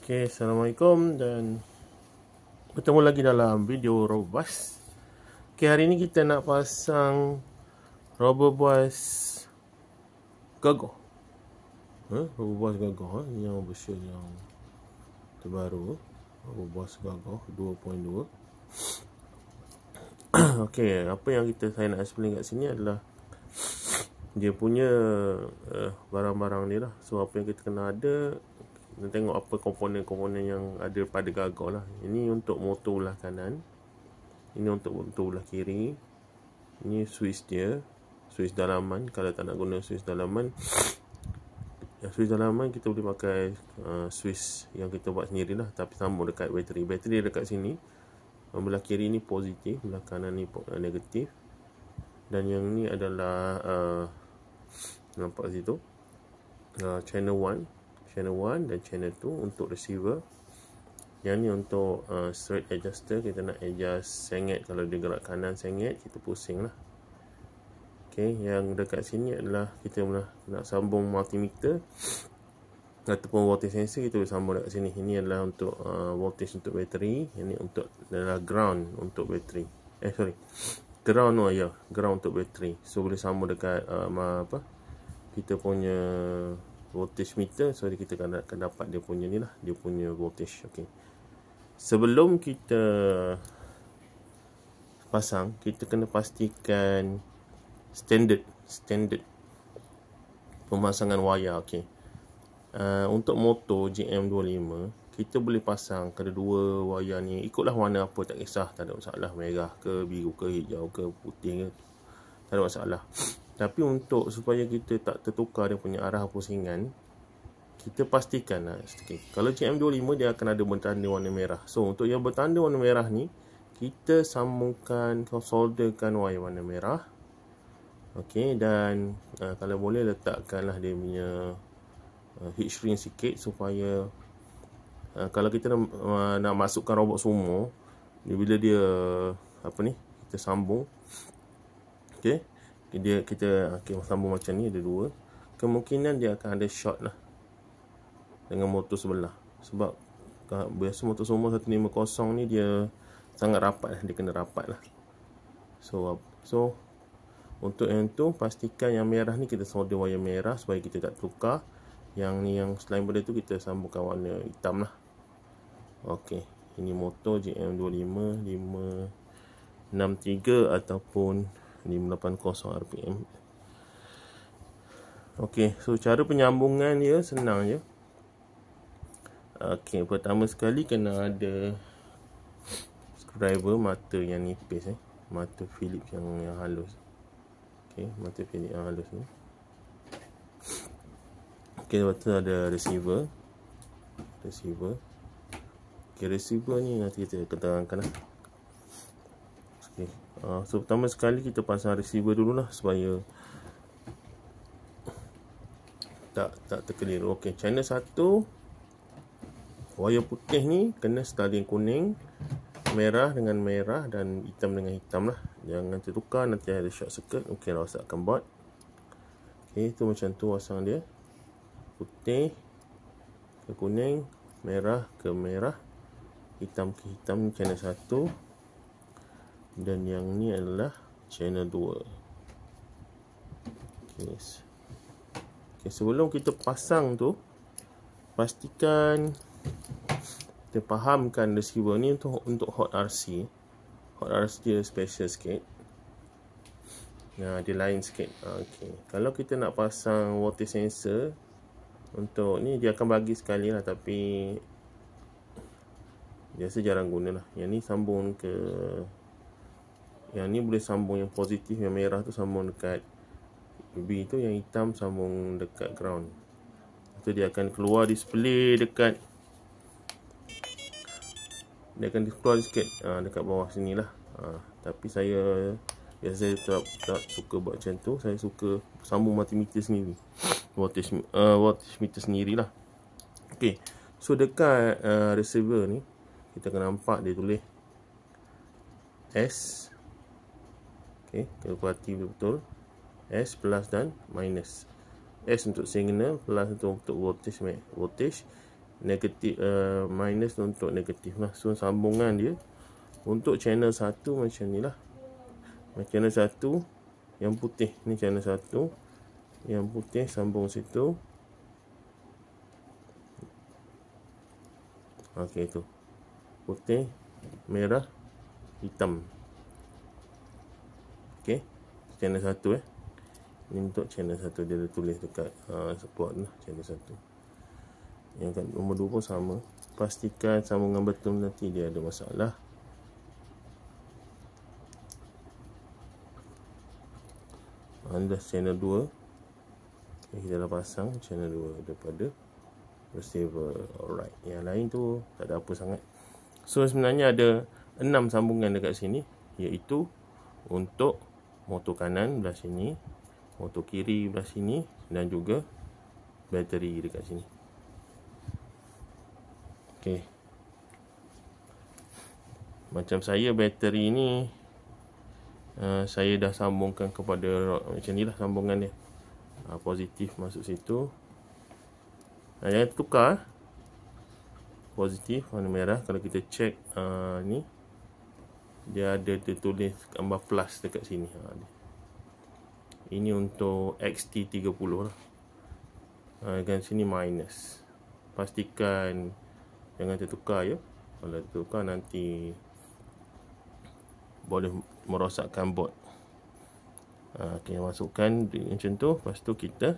Okay, Assalamualaikum dan bertemu lagi dalam video Robobus. Okay, hari ni kita nak pasang Robobus gagah. Robobus gagah, yang version yang terbaru, Robobus gagah 2.2. Okay, apa yang saya nak explain kat sini adalah dia punya barang-barang ni lah. So apa yang kita kena ada, kita tengok apa komponen-komponen yang ada pada gagah lah. Ini untuk motor belah kanan, ini untuk motor belah kiri. Ini switch dia, switch dalaman. Kalau tak nak guna switch dalaman, kita boleh pakai switch yang kita buat sendiri lah, tapi sambung dekat bateri. Bateri dekat sini, belah kiri ni positif, belah kanan ni negatif. Dan yang ni adalah nampak situ, channel 1 dan channel 2 untuk receiver. Yang ni untuk straight adjuster. Kita nak adjust sengit, kalau dia gerak kanan sengit, kita pusing lah. Okay, yang dekat sini adalah kita nak sambung multimeter ataupun voltage sensor. Kita boleh sambung dekat sini. Ini adalah untuk voltage untuk bateri. Ini untuk adalah ground untuk bateri. Ground untuk bateri. So boleh sambung dekat kita punya voltage meter. So kita akan dapat dia punya ni lah, dia punya voltage. Okay, sebelum kita pasang, kita kena pastikan standard pemasangan wayar. Okay, untuk motor GM25 kita boleh pasang kedua wayar ni, ikutlah warna apa, tak kisah, tak ada masalah. Merah ke, biru ke, hijau ke, putih ke, tak ada masalah. Tapi untuk supaya kita tak tertukar dia punya arah pusingan, kita pastikan lah. Okay, kalau GM25 dia akan ada bertanda warna merah. So untuk yang bertanda warna merah ni, kita sambungkan, solderkan wayar warna merah. Okay, dan kalau boleh letakkanlah dia punya heat shrink sikit, supaya kalau kita nak masukkan robot sumo, bila dia kita sambung, okay, kita sambung macam ni, ada dua, kemungkinan dia akan ada short lah dengan motor sebelah. Sebab biasa motor sumo 150 ni dia sangat rapat lah, dia kena rapat lah. So untuk yang tu, pastikan yang merah ni kita solder wayar merah supaya kita tak tukar. Yang ni, yang selain benda tu, kita sambungkan warna hitam lah. Ok, ini motor GM25 563 ataupun 580 RPM. Ok, so cara penyambungan dia senang je. Ok, pertama sekali kena ada screwdriver, mata yang nipis, mata Phillips yang halus. Ok, mata Phillips yang halus ni. Ok, lepas tu ada receiver. Ok, receiver ni nanti kita terangkan lah. Ok, so pertama sekali kita pasang receiver dululah, supaya tak terkeliru. Ok, channel 1 wayar putih ni kena starting kuning, merah dengan merah, dan hitam dengan hitam lah. Jangan tertukar, nanti ada short circuit, mungkin rosakkan board. Ok, tu macam tu pasang dia. Putih ke kuning, merah ke merah, hitam ke hitam, channel 1. Dan yang ni adalah channel 2. Okay, sebelum kita pasang tu, pastikan kita fahamkan receiver ni untuk hot RC. Hot RC dia special sikit. Dia lain sikit. Okay, kalau kita nak pasang voltage sensor, untuk ni dia akan bagi sekali lah, tapi biasa jarang guna lah. Yang ni sambung ke, yang ni boleh sambung yang positif, yang merah tu sambung dekat B tu, yang hitam sambung dekat ground. Itu dia akan keluar display dekat, dia akan keluar sikit dekat bawah sini lah. Tapi saya biasa tak suka buat macam tu. Saya suka sambung multimeter sendiri, voltage meter sendiri lah. Ok, so dekat receiver ni kita akan nampak dia tulis S. Ok, kalau perhati betul, S plus dan minus. S untuk signal, plus untuk voltage, negatif, minus untuk negatif lah. So sambungan dia untuk channel 1 macam ni lah. Channel 1 yang putih ni, channel 1 yang putih sambung situ. Okey, tu putih, merah, hitam. Okey, channel 1 ni untuk channel 1, dia ada tulis dekat support lah, channel 1. Yang kat nombor 2 pun sama. Pastikan sambungan betul, nanti dia ada masalah. Anda channel 2. Okay, kita dah pasang channel 2 daripada receiver. Alright, yang lain tu tak ada apa sangat. So sebenarnya ada 6 sambungan dekat sini, iaitu untuk motor kanan belah sini, motor kiri belah sini, dan juga bateri dekat sini. Okey, macam saya bateri ni saya dah sambungkan kepada macam ni lah sambungan dia. Positif masuk situ. Jangan tukar. Positif warna merah. Kalau kita check ni, dia ada tertulis gambar plus dekat sini. Ini untuk XT30 lah. Kan sini minus. Pastikan jangan tertukar ya. Kalau tertukar nanti boleh merosakkan board. Okey, masukkan macam tu. Lepas tu kita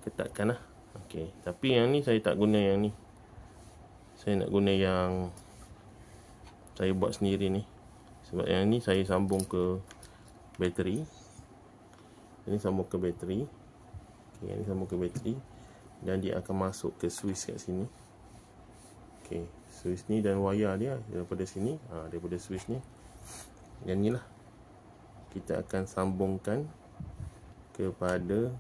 ketatkan lah. Okey, tapi yang ni saya tak guna yang ni. Saya nak guna yang saya buat sendiri ni. Sebab yang ni saya sambung ke bateri. Ini sambung ke bateri. Okey, yang ni sambung ke bateri. Dan dia akan masuk ke switch kat sini. Okey, switch ni dan wire dia daripada sini. Daripada switch ni. Yang ni lah kita akan sambungkan kepada,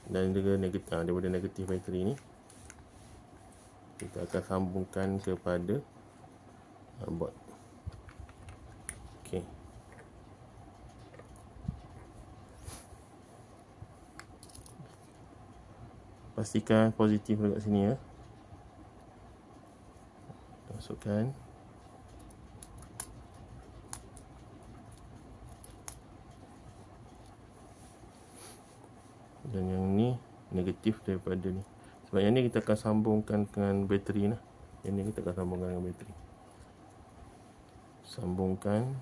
dan juga negatif, daripada negatif bateri ni kita akan sambungkan kepada board. Okey, pastikan positif dekat sini ya. Masukkan. Dan yang ni negatif daripada ni. Sebab yang ni kita akan sambungkan dengan bateri lah. Yang ni kita akan sambungkan dengan bateri. Sambungkan.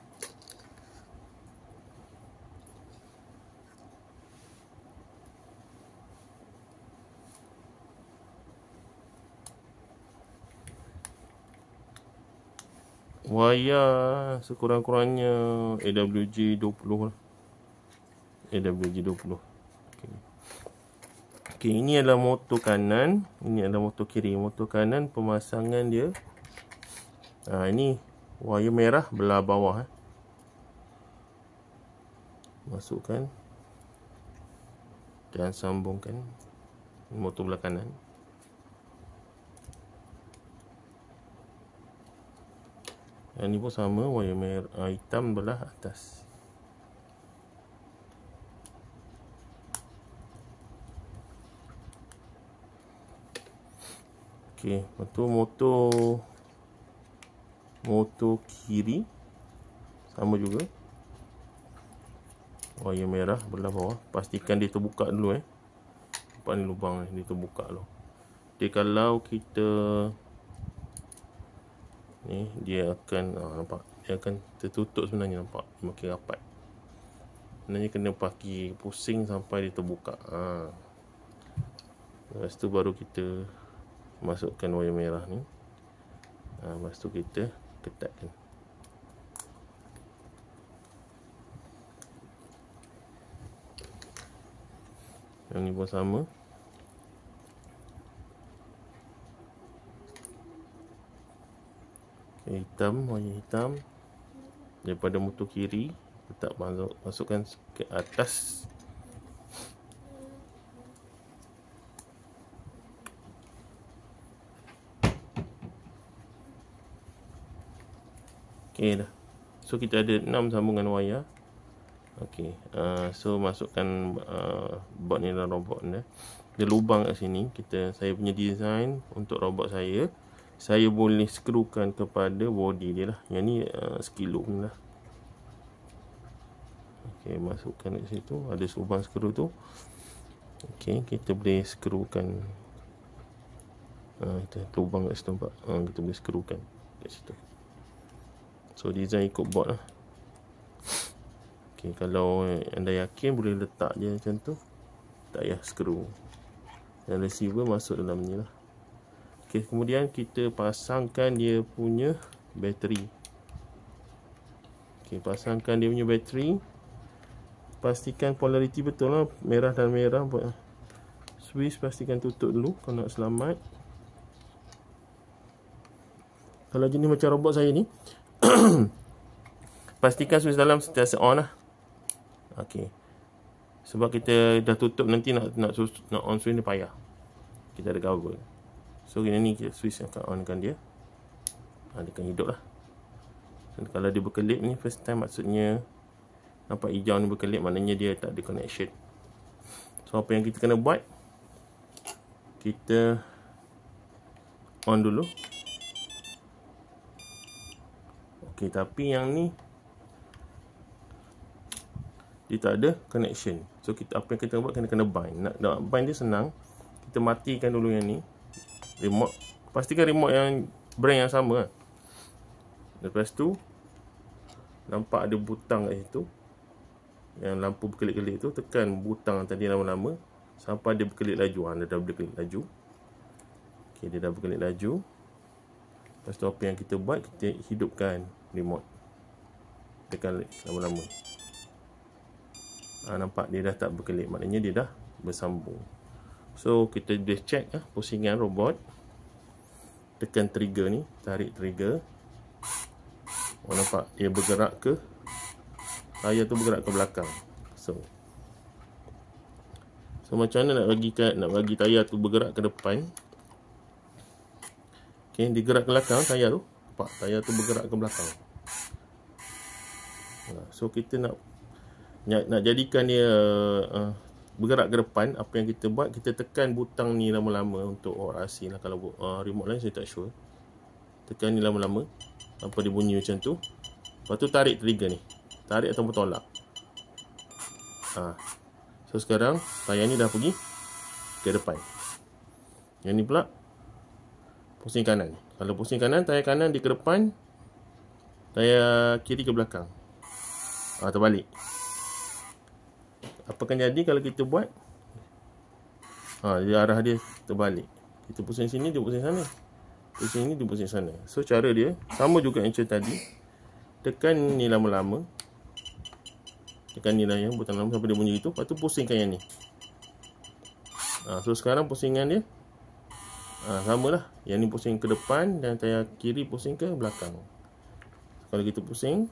Wire sekurang-kurangnya AWG 20 lah. AWG 20. Okey, ini adalah motor kanan, ini adalah motor kiri. Motor kanan pemasangan dia. Ini wire merah belah bawah. Masukkan dan sambungkan motor belah kanan. Yang ni pun sama, wire merah hitam belah atas. Okey, lepas motor kiri sama juga. Wire merah belah bawah. Pastikan dia terbuka dulu Nampak ni lubang ni, dia terbuka dulu. Jadi kalau kita ni, dia akan nampak, dia akan tertutup sebenarnya, nampak makin rapat. Sebenarnya kena pakai pusing sampai dia terbuka. Lepas tu baru kita masukkan wire merah ni. Lepas tu kita ketatkan. Yang ni pun sama. Okay, hitam, wire hitam daripada motor kiri, letak masukkan ke atas. Okey dah. So kita ada 6 sambungan wire. Okey, so masukkan bot ni dalam robot ni. Ada lubang kat sini. Saya punya design untuk robot saya boleh skrukan kepada body dia lah. Yang ni skilo ni lah. Okey, masukkan kat situ. Ada lubang skru tu. Okey, kita boleh skrukan. Kita lubang kat situ nampak. Kita boleh skrukan kat situ. So design ikut bot lah. Okay, kalau anda yakin boleh letak je macam tu. Tak payah skru. Dan receiver masuk dalam ni lah. Okay, kemudian kita pasangkan dia punya bateri. Okay, pasangkan dia punya bateri. Pastikan polariti betul lah. Merah dan merah. Switch pastikan tutup dulu kalau nak selamat. Kalau jenis macam robot saya ni pastikan switch dalam sentiasa on lah. Okey. Sebab kita dah tutup, nanti nak on switch ni payah. Kita ada cover. So ini kita switch akan onkan dia. Dia akan hidup lah. So, kalau dia berkelip ni first time, maksudnya nampak hijau ni berkelip, maknanya dia tak ada connection. So apa yang kita kena buat, kita on dulu. Okey, tapi yang ni dia tak ada connection. So apa yang kita buat, kena bind. Nak bind dia senang. Kita matikan dulu yang ni, remote. Pastikan remote yang brand yang sama lah. Lepas tu nampak ada butang kat situ, yang lampu berkelip-kelip tu. Tekan butang tadi lama-lama sampai dia berkelip laju. Dia dah berkelip laju. Okey, dia dah berkelip laju. Lepas tu apa yang kita buat, kita hidupkan remote. Tekan lama-lama. Nampak dia dah tak berkelip, maknanya dia dah bersambung. So kita dah check pusingan robot. Tekan trigger ni, tarik trigger. Nampak dia bergerak ke, layar tu bergerak ke belakang. So macam mana nak bagi tayar tu bergerak ke depan? Okey, dia gerak ke belakang tayar tu. Nampak tayar tu bergerak ke belakang. So kita nak jadikan dia bergerak ke depan. Apa yang kita buat, kita tekan butang ni lama-lama untuk orasi lah. Kalau remote lain saya tak sure. Tekan ni lama-lama sampai dia bunyi macam tu. Lepas tu tarik trigger ni, tarik ataupun tolak. So sekarang tayar ni dah pergi ke depan. Yang ni pula pusing kanan. Kalau pusing kanan, tayar kanan dia ke depan, tayar kiri ke belakang. Terbalik. Apa akan jadi kalau kita buat? Dia arah dia terbalik. Kita pusing sini, dia pusing sana. Pusing sini, dia pusing sana. So cara dia sama juga macam tadi. Tekan ni lama-lama. Tekan ni lah yang butang lama sampai dia bunyi itu. Lepas tu pusingkan yang ni. So sekarang pusingan dia sama lah. Yang ni pusing ke depan dan tayar kiri pusing ke belakang. Kalau kita pusing,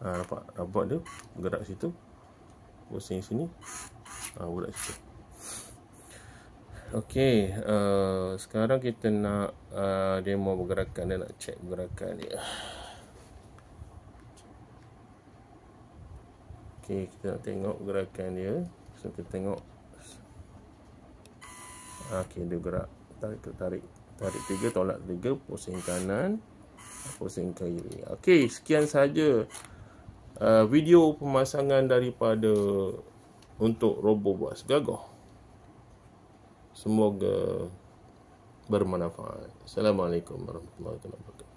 nampak robot dia bergerak situ. Pusing sini, bergerak situ. Okey, sekarang kita nak demo pergerakan dan nak check pergerakan dia. Okey, kita nak tengok pergerakan dia. So kita tengok. Okey, dia gerak. Tarik trigger, tolak trigger, pusing kanan, pusing kiri. Okey, sekian saja video pemasangan daripada untuk robot buat segagah. Semoga bermanfaat. Assalamualaikum warahmatullahi wabarakatuh.